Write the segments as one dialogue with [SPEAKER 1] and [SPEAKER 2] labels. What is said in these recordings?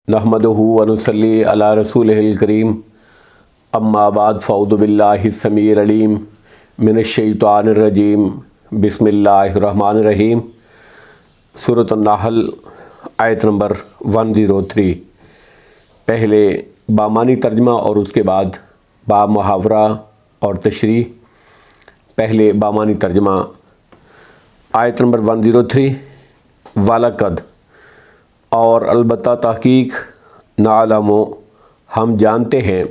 [SPEAKER 1] نحمدہ ونصلی علی رسولہ الکریم اما بعد فاعوذ باللہ السمیع العلیم من الشیطان الرجیم بسم اللہ الرحمن الرحیم۔ سورۃ النحل آیت نمبر 103۔ پہلے بامانی ترجمہ اور اس کے بعد با محاورہ اور تشریح۔ پہلے بامانی ترجمہ، آیت نمبر 103۔ وَلَقَدْ، اور البتہ تحقیق، نعلم، ہم جانتے ہیں،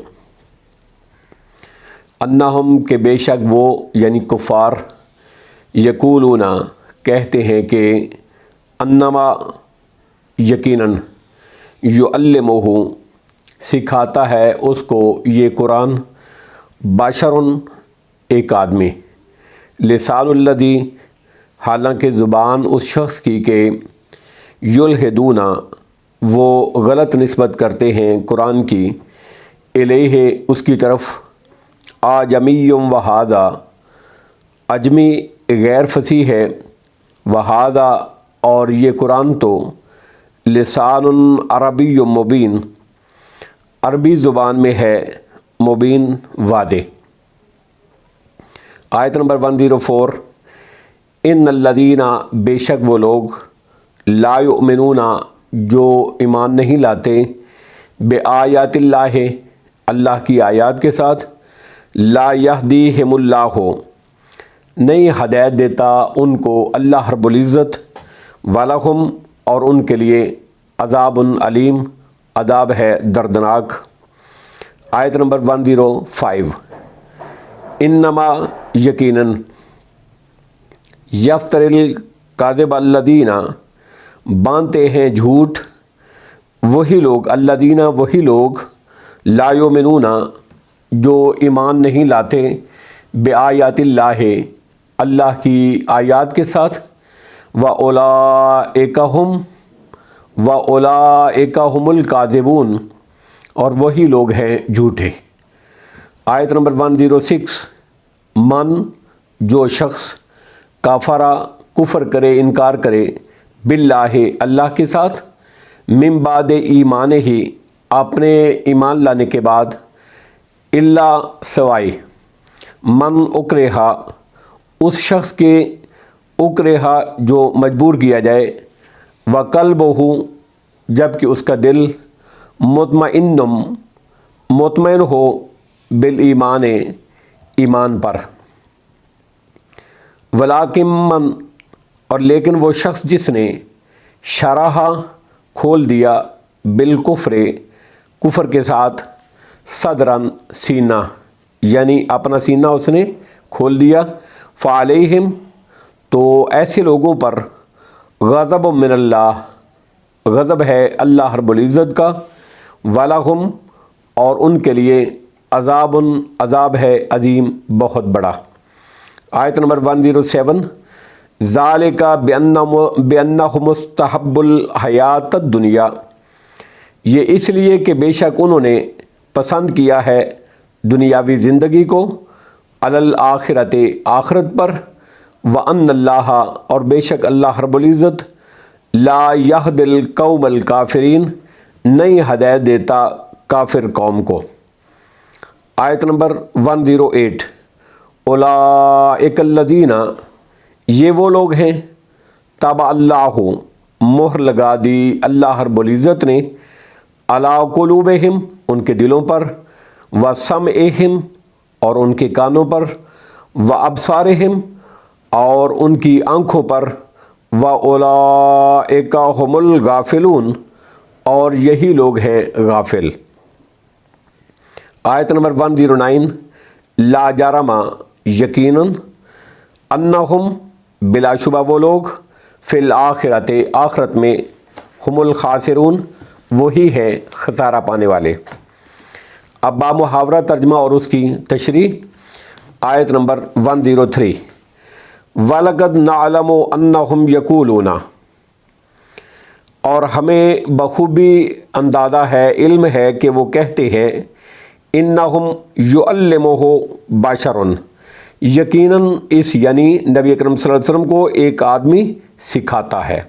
[SPEAKER 1] انہم، کہ بے شک وہ یعنی کفار، یقولون، کہتے ہیں کہ انما، یقیناً، یعلمہ، سکھاتا ہے اس کو یہ قرآن، بشر، ایک آدمی، لسان الذی، حالانکہ زبان اس شخص کی کہ یلحدون، وہ غلط نسبت کرتے ہیں قرآن کی، الیہ، اس کی طرف، اعجمی وہذا، عجمی غیر فصیح ہے، وہذا، اور یہ قرآن تو، لسان عربی مبین، عربی زبان میں ہے، مبین، واضح۔ آیت نمبر 104۔ ان الذین، بے شک وہ لوگ، لا یؤمنون، جو ایمان نہیں لاتے، بآیات اللہ، اللہ کی آیات کے ساتھ، لا یہدیہم اللہ، نہیں ہدایت دیتا ان کو اللہ رب العزت، ولہم، اور ان کے لیے، عذاب علیم، عذاب ہے دردناک۔ آیت نمبر 105۔ انما، یقیناً، یفتر الکاذب الذین، باندھتے ہیں جھوٹ وہی لوگ، الذین، وہی لوگ، لا یؤمنون، جو ایمان نہیں لاتے، بآیات اللہ، اللہ کی آیات کے ساتھ، وَأُولَئِکَ هُمُ الْکاذِبُونَ، اور وہی لوگ ہیں جھوٹے۔ آیت نمبر 106۔ من، جو شخص، کافرہ، کفر کرے، انکار کرے، باللہ، اللہ کے ساتھ، من بعد ایمانہ، اپنے ایمان لانے کے بعد، الا، سوائے، من اکرہا، اس شخص کے، اکرہا، جو مجبور کیا جائے، وقلبہ، جبکہ اس کا دل، مطمئن ہو، بالایمان، ایمان پر، ولیکن من، اور لیکن وہ شخص جس نے، شرح، کھول دیا، بالکفر، کفر کے ساتھ، صدرن، سینہ، یعنی اپنا سینہ اس نے کھول دیا، فعلیہم، تو ایسے لوگوں پر، غضب من اللہ، غضب ہے اللہ رب العزت کا، ولہم، اور ان کے لیے، عذاب، عذاب ہے، عظیم، بہت بڑا۔ آیت نمبر 107۔ ذالک بأنہم استحبوا الحیات الدنیا، یہ اس لیے کہ بے شک انہوں نے پسند کیا ہے دنیاوی زندگی کو، علی الآخرۃ، آخرت پر، وأن اللہ، اور بے شک اللہ رب العزت، لا یہدی القوم الکافرین، نہیں ہدایت دیتا کافر قوم کو۔ آیت نمبر 108۔ اولئک الذین، یہ وہ لوگ ہیں، طبع اللہ، مہر لگا دی اللہ رب العزت نے، علی قلوبہم، ان کے دلوں پر، وسمعہم، اور ان کے کانوں پر، وابصارہم، اور ان کی آنکھوں پر، واولئک ھم الغافلون، اور یہی لوگ ہیں غافل۔ آیت نمبر 109۔ لا جرم، یقیناً، انہم، بلا شبہ وہ لوگ، فی الآخرۃ، آخرت میں، ہم الخاسرون، وہی ہے خسارہ پانے والے۔ اب با محاورہ ترجمہ اور اس کی تشریح۔ آیت نمبر 103۔ وَلَقَدْ نَعْلَمُ أَنَّهُمْ يَقُولُونَ، اور ہمیں بخوبی اندازہ ہے، علم ہے کہ وہ کہتے ہیں، انہم، یعلمہ بشر، یقیناً اس، یعنی نبی اکرم صلی اللہ علیہ وسلم کو ایک آدمی سکھاتا ہے۔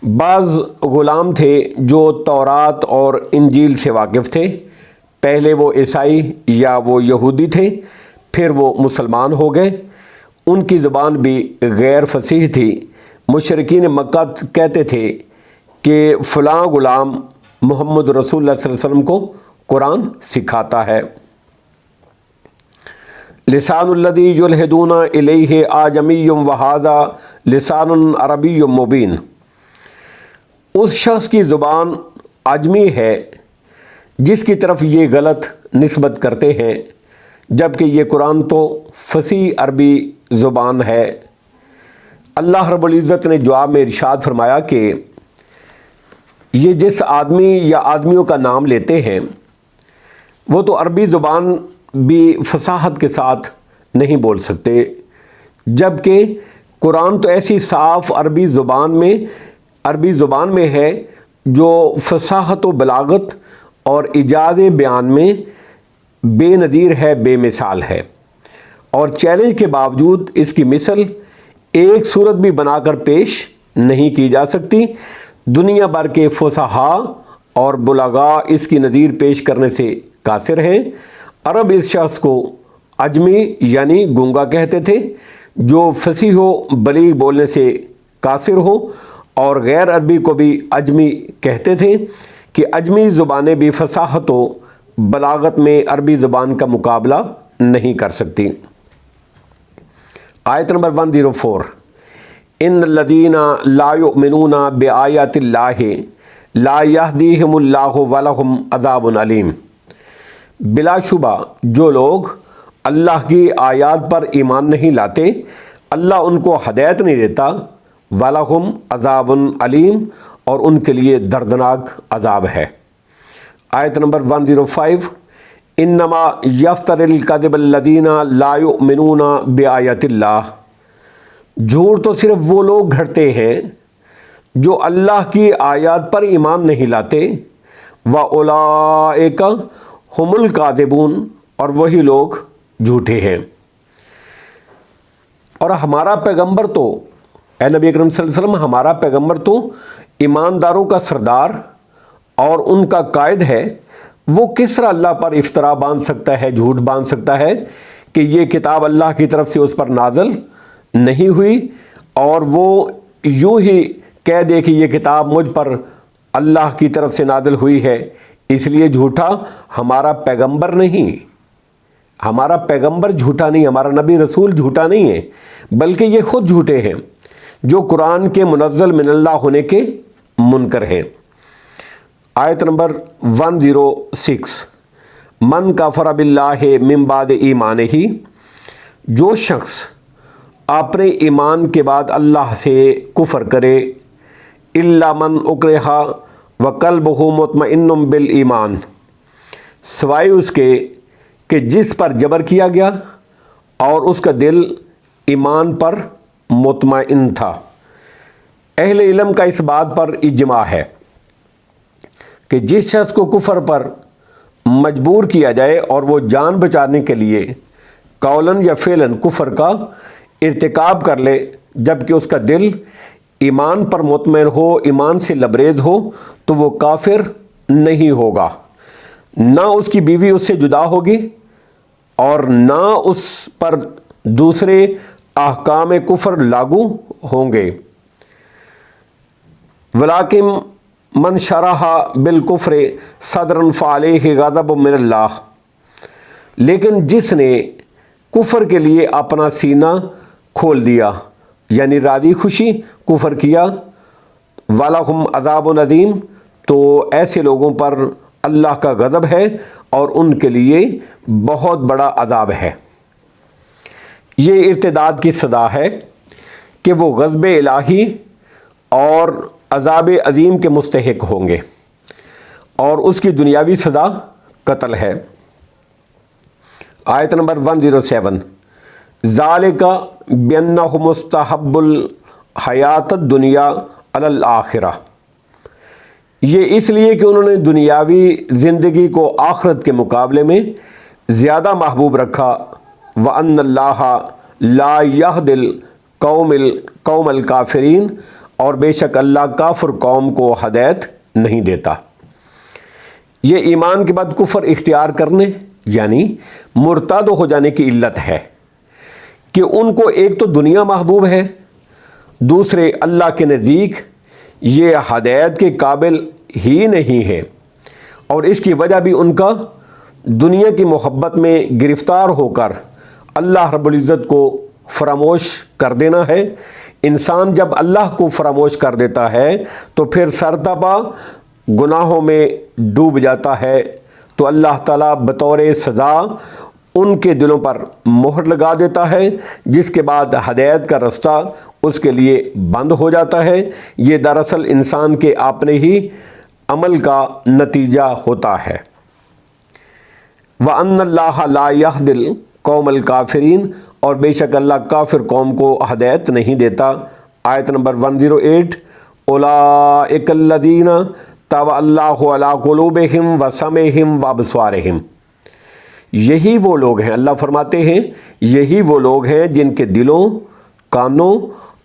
[SPEAKER 1] بعض غلام تھے جو تورات اور انجیل سے واقف تھے، پہلے وہ عیسائی یا وہ یہودی تھے، پھر وہ مسلمان ہو گئے۔ ان کی زبان بھی غیر فصیح تھی۔ مشرکین مکہ کہتے تھے کہ فلاں غلام محمد رسول اللہ صلی اللہ علیہ وسلم کو قرآن سکھاتا ہے۔ لسان الذی یلحدون الیہ اعجمی وہذا لسان عربی مبین۔ اس شخص کی زبان اعجمی ہے جس کی طرف یہ غلط نسبت کرتے ہیں، جبکہ یہ قرآن تو فصیح عربی زبان ہے۔ اللہ رب العزت نے جواب میں ارشاد فرمایا کہ یہ جس آدمی یا آدمیوں کا نام لیتے ہیں وہ تو عربی زبان بھی فصاحت کے ساتھ نہیں بول سکتے، جبکہ قرآن تو ایسی صاف عربی زبان میں ہے جو فصاحت و بلاغت اور ایجاز بیان میں بے نظیر ہے، بے مثال ہے، اور چیلنج کے باوجود اس کی مثل ایک صورت بھی بنا کر پیش نہیں کی جا سکتی۔ دنیا بھر کے فصحاء اور بلغاء اس کی نظیر پیش کرنے سے قاصر ہیں۔ عرب اس شخص کو اعجمی یعنی گونگا کہتے تھے جو فصیح و بلیغ بولنے سے قاصر ہو، اور غیر عربی کو بھی اعجمی کہتے تھے کہ اعجمی زبانیں بھی فصاحت و بلاغت میں عربی زبان کا مقابلہ نہیں کر سکتی۔ آیت نمبر 104، ان الذین لا یؤمنون بآیات اللہ لا یہدیہم اللہ ولہم عذاب علیم۔ بلا شبہ جو لوگ اللہ کی آیات پر ایمان نہیں لاتے، اللہ ان کو ہدایت نہیں دیتا، وَلَهُمْ عَذَابٌ عَلِيمٌ، اور ان کے لیے دردناک عذاب ہے۔ آیت نمبر 105، انما یفتر الکذب الذین لا یؤمنون بآیات اللہ۔ جھوٹ تو صرف وہ لوگ گھڑتے ہیں جو اللہ کی آیات پر ایمان نہیں لاتے، وَأُولَئِکَ هُمُ الْکاذِبُونَ، اور وہی لوگ جھوٹے ہیں۔ اور ہمارا پیغمبر تو، اے نبی اکرم صلی اللہ علیہ وسلم، ہمارا پیغمبر تو ایمانداروں کا سردار اور ان کا قائد ہے۔ وہ کس طرح اللہ پر افطرا باندھ سکتا ہے، جھوٹ باندھ سکتا ہے کہ یہ کتاب اللہ کی طرف سے اس پر نازل نہیں ہوئی، اور وہ یوں ہی کہہ دے کہ یہ کتاب مجھ پر اللہ کی طرف سے نازل ہوئی ہے، اس لیے جھوٹا ہمارا پیغمبر نہیں، ہمارا پیغمبر جھوٹا نہیں، ہمارا نبی رسول جھوٹا نہیں ہے، بلکہ یہ خود جھوٹے ہیں جو قرآن کے منزل من اللہ ہونے کے منکر ہیں۔ آیت نمبر 106، من کفر باللہ من بعد ایمانہ، جو شخص اپنے ایمان کے بعد اللہ سے کفر کرے، الا من اکرہ وقلبہ مطمئن بالایمان، سوائے اس کے کہ جس پر جبر کیا گیا اور اس کا دل ایمان پر مطمئن تھا۔ اہل علم کا اس بات پر اجماع ہے کہ جس شخص کو کفر پر مجبور کیا جائے اور وہ جان بچانے کے لیے قولاً یا فعلاً کفر کا ارتکاب کر لے، جبکہ اس کا دل ایمان پر مطمئن ہو، ایمان سے لبریز ہو، تو وہ کافر نہیں ہوگا، نہ اس کی بیوی اس سے جدا ہوگی اور نہ اس پر دوسرے احکام کفر لاگو ہوں گے۔ ولیکن من شرح بالکفر صدرا فعلیہ غضب من اللہ، لیکن جس نے کفر کے لیے اپنا سینہ کھول دیا یعنی راضی خوشی کفر کیا، وَلَهُمْ عَذَابٌ عَظِيمٌ، تو ایسے لوگوں پر اللہ کا غضب ہے اور ان کے لیے بہت بڑا عذاب ہے۔ یہ ارتداد کی صدا ہے کہ وہ غضب الہی اور عذاب عظیم کے مستحق ہوں گے، اور اس کی دنیاوی سزا قتل ہے۔ آیت نمبر 107، ذالک بأنہم مستحب الحیات الدنیا علی الآخرہ، یہ اس لیے کہ انہوں نے دنیاوی زندگی کو آخرت کے مقابلے میں زیادہ محبوب رکھا، وَأَنَّ اللَّهَ لَا يَهْدِي الْقَوْمَ الْكَافِرِينَ، اور بے شک اللہ کافر قوم کو ہدایت نہیں دیتا۔ یہ ایمان کے بعد کفر اختیار کرنے یعنی مرتد ہو جانے کی علت ہے کہ ان کو ایک تو دنیا محبوب ہے، دوسرے اللہ کے نزدیک یہ ہدایت کے قابل ہی نہیں ہے، اور اس کی وجہ بھی ان کا دنیا کی محبت میں گرفتار ہو کر اللہ رب العزت کو فراموش کر دینا ہے۔ انسان جب اللہ کو فراموش کر دیتا ہے تو پھر سرتپا گناہوں میں ڈوب جاتا ہے، تو اللہ تعالیٰ بطور سزا ان کے دلوں پر مہر لگا دیتا ہے، جس کے بعد ہدایت کا رستہ اس کے لیے بند ہو جاتا ہے۔ یہ دراصل انسان کے اپنے ہی عمل کا نتیجہ ہوتا ہے۔ وَأَنَّ اللَّهَ لَا يَهْدِي الْقَوْمَ الْكَافِرِينَ، اور بے شک اللہ کافر قوم کو ہدایت نہیں دیتا۔ آیت نمبر 108، أُولَٰئِكَ الَّذِينَ طَبَعَ اللَّهُ عَلَىٰ قُلُوبِهِمْ وَسَمْعِهِمْ وَأَبْصَارِهِمْ، یہی وہ لوگ ہیں، اللہ فرماتے ہیں یہی وہ لوگ ہیں جن کے دلوں، کانوں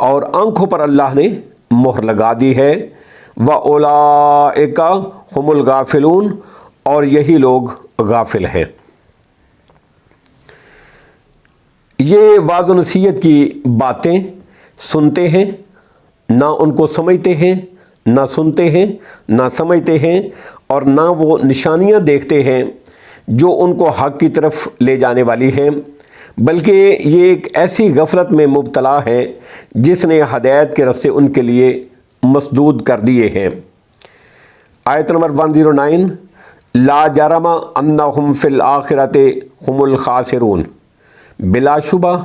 [SPEAKER 1] اور آنکھوں پر اللہ نے مہر لگا دی ہے۔ وَأُولَٰئِكَ هُمُ الْغَافِلُونَ، اور یہی لوگ غافل ہیں۔ یہ وعظ و نصیحت کی باتیں سنتے ہیں، نہ ان کو سمجھتے ہیں، نہ سنتے ہیں، نہ سمجھتے ہیں، اور نہ وہ نشانیاں دیکھتے ہیں جو ان کو حق کی طرف لے جانے والی ہیں، بلکہ یہ ایک ایسی غفلت میں مبتلا ہے جس نے ہدایت کے راستے ان کے لیے مسدود کر دیے ہیں۔ آیت نمبر 109، لا جرم انہم فی الآخرۃ ہم الخاسرون، بلا شبہ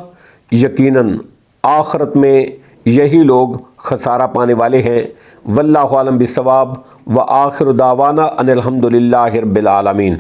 [SPEAKER 1] یقیناً آخرت میں یہی لوگ خسارہ پانے والے ہیں۔ واللہ عالم بالصواب، وآخر دعوانا ان الحمد للہ رب العالمین۔